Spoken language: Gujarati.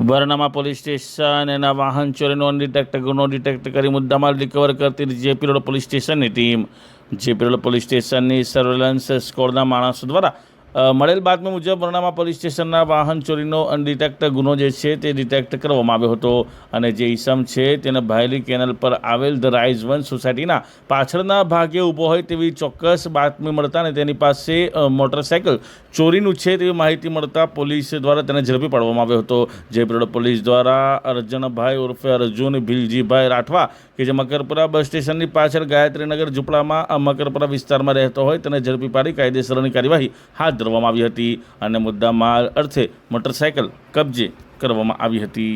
બરનામા પોલીસ સ્ટેશન એના વાહન ચોરીનો અનડિટેક્ટ ગુનો ડિટેક્ટ કરી મુદ્દામાલ રિકવર કરતી જેપી રોડ પોલીસ સ્ટેશનની ટીમ જેપી રોડ પોલીસ સ્ટેશનની સર્વેલન્સ સ્કોડના માણસો દ્વારા મળેલ બાતમી મુજબ બરનામા પોલીસ સ્ટેશનના વાહન ચોરીનો અનડિટેક્ટ ગુનો જે છે તે ડિટેક્ટ કરવામાં આવ્યો હતો અને જે ઈસમ છે તેને ભાયલી કેનલ પર આવેલ ધ રાઇઝ વન સોસાયટીના પાછળના ભાગે ઊભો હોય તેવી ચોક્કસ બાતમી મળતા અને તેની પાસે મોટરસાઇકલ ચોરીનું છે તેવી માહિતી મળતા પોલીસ દ્વારા તેને ઝડપી પાડવામાં આવ્યો હતો જેપી રોડ પોલીસ દ્વારા અર્જનભાઈ ઉર્ફે અર્જુન ભીલજીભાઈ રાઠવા કે જે મકરપુરા બસ સ્ટેશનની પાછળ ગાયત્રીનગર ઝૂંપડામાં મકરપુરા વિસ્તારમાં રહેતો હોય તેને ઝડપી પાડી કાયદેસરની કાર્યવાહી હાથ ધરવામાં આવી હતી અને મુદ્દામાલ અર્થે મોટરસાઇકલ કબજે કરવામાં આવી હતી।